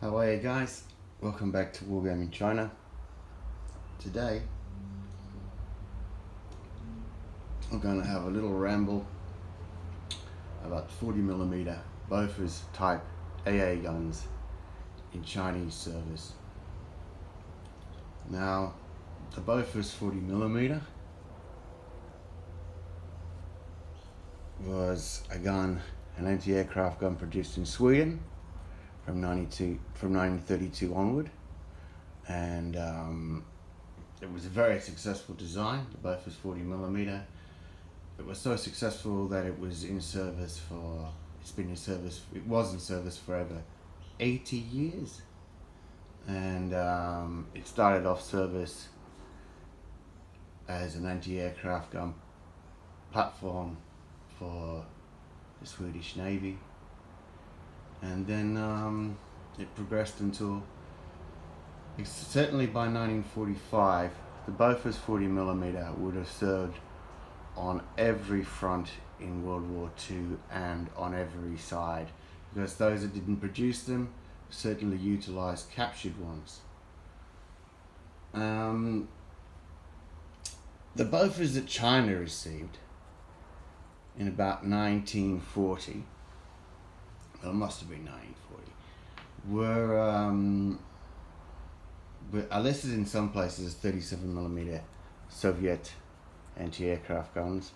How are you guys? Welcome back to Wargaming China. Today I'm going to have a little ramble about 40mm Bofors type AA guns in Chinese service. Now, the Bofors 40mm was an anti-aircraft gun produced in Sweden from 1932 onward, and it was a very successful design, the Bofors 40mm. It was so successful that it was in service for over 80 years, and it started off service as an anti-aircraft gun platform for the Swedish Navy, and then it progressed until certainly by 1945 the Bofors 40mm would have served on every front in World War II and on every side, because those that didn't produce them certainly utilized captured ones. The Bofors that China received in about 1940, well, it must have been 1940, were listed in some places as 37mm Soviet anti-aircraft guns,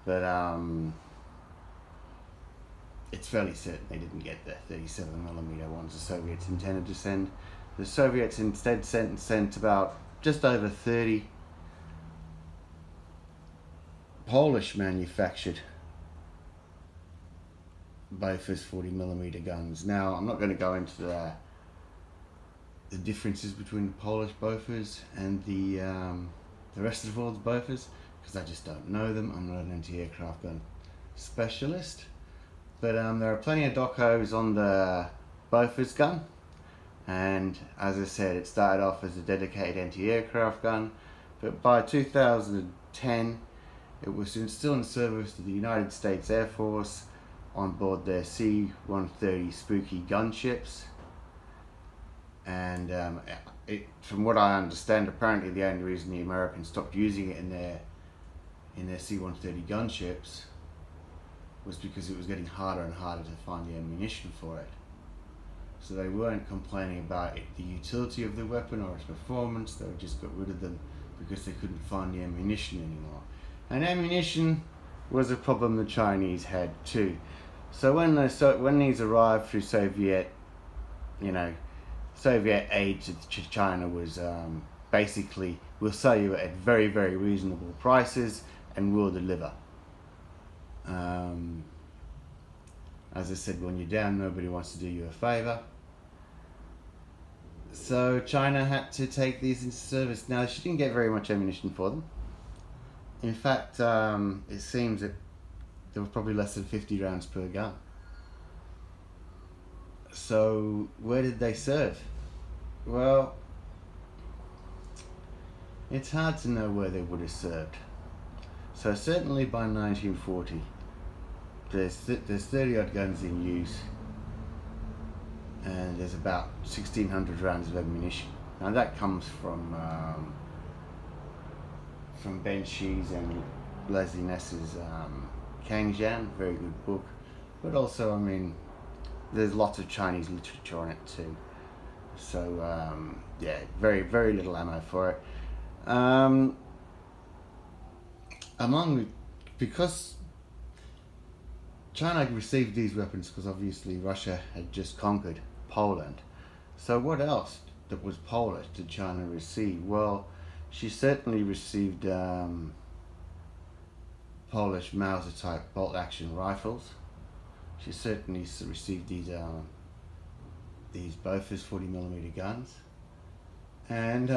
but it's fairly certain they didn't get the 37mm ones the Soviets intended to send. The Soviets instead sent about just over 30 Polish manufactured Bofors 40mm guns. Now, I'm not going to go into the differences between the Polish Bofors and the rest of the world's Bofors, because I just don't know them. I'm not an anti-aircraft gun specialist, but there are plenty of docos on the Bofors gun, and as I said, it started off as a dedicated anti-aircraft gun, but by 2010 it was still in service to the United States Air Force on board their C-130 Spooky gunships, and from what I understand, apparently the only reason the Americans stopped using it in their C-130 gunships was because it was getting harder and harder to find the ammunition for it. So they weren't complaining about the utility of the weapon or its performance, they just got rid of them because they couldn't find the ammunition anymore. And ammunition was a problem the Chinese had too. So when these arrived through Soviet aid to China was basically, we'll sell you at very, very reasonable prices and we'll deliver. As I said, when you're down, nobody wants to do you a favor. So China had to take these into service. Now, she didn't get very much ammunition for them. In fact, it seems that there were probably less than 50 rounds per gun. So where did they serve? Well, it's hard to know where they would have served. So certainly by 1940, there's 30 odd guns in use, and there's about 1,600 rounds of ammunition. Now that comes from Ben Shi's and Leslie Ness's Kangjian, very good book, but also, I mean, there's lots of Chinese literature on it too. So yeah, very, very little ammo for it. Because China received these weapons because obviously Russia had just conquered Poland. So what else that was Polish did China receive? Well, she certainly received Polish Mauser type bolt action rifles. She certainly received these Bofors 40mm guns, and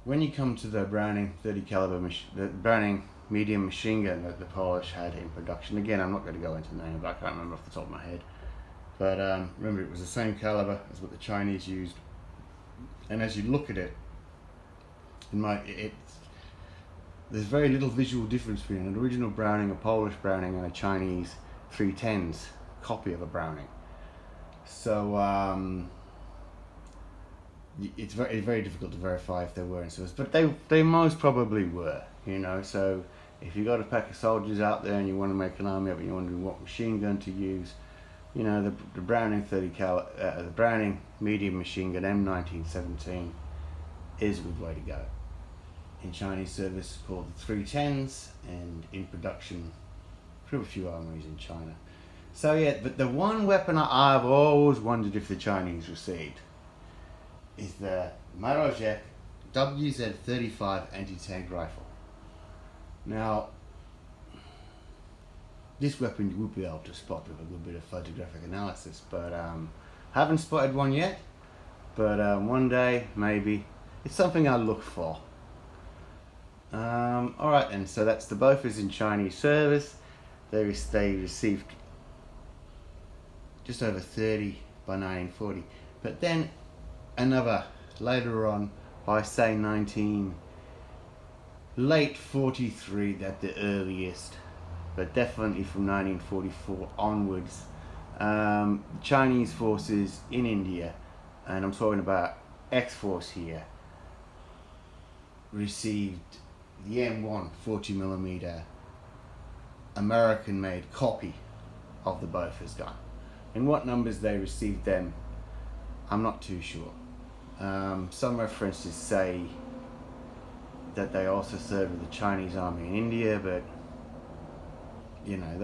when you come to the Browning 30 caliber, the Browning medium machine gun that the Polish had in production, again, I'm not going to go into the name, but I can't remember off the top of my head, but remember, it was the same caliber as what the Chinese used, and as you look at it, there's very little visual difference between an original Browning, a Polish Browning, and a Chinese 310s copy of a Browning. So it's very difficult to verify if they were in service, but they most probably were, you know. So if you got a pack of soldiers out there and you want to make an army up and you're wondering what machine gun to use, you know, the Browning 30 cal, the Browning medium machine gun M1917 is a good way to go. In Chinese service, it's called the 310s, and in production through a few armories in China. So yeah, but the one weapon I've always wondered if the Chinese received is the Marojek WZ-35 anti-tank rifle. Now, this weapon you would be able to spot with a good bit of photographic analysis, but haven't spotted one yet, but one day, maybe. It's something I'll look for. Alright then, so that's the Bofors in Chinese service. They received just over 30 by 1940, but then another later on by say late 43 at the earliest, but definitely from 1944 onwards, Chinese forces in India, and I'm talking about X-Force here, received the M1 40mm American made copy of the Bofors gun. In what numbers they received them, I'm not too sure. Some references say that they also served with the Chinese army in India, but you know,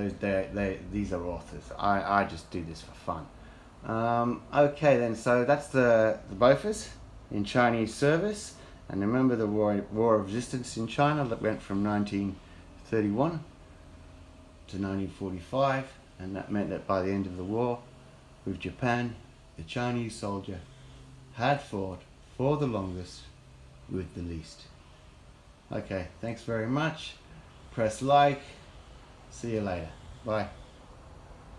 these are authors. I just do this for fun. Okay then, so that's the Bofors in Chinese service. And remember the war of resistance in China that went from 1931 to 1945, and that meant that by the end of the war with Japan, the Chinese soldier had fought for the longest with the least. Okay, thanks very much. Press like. See you later. Bye.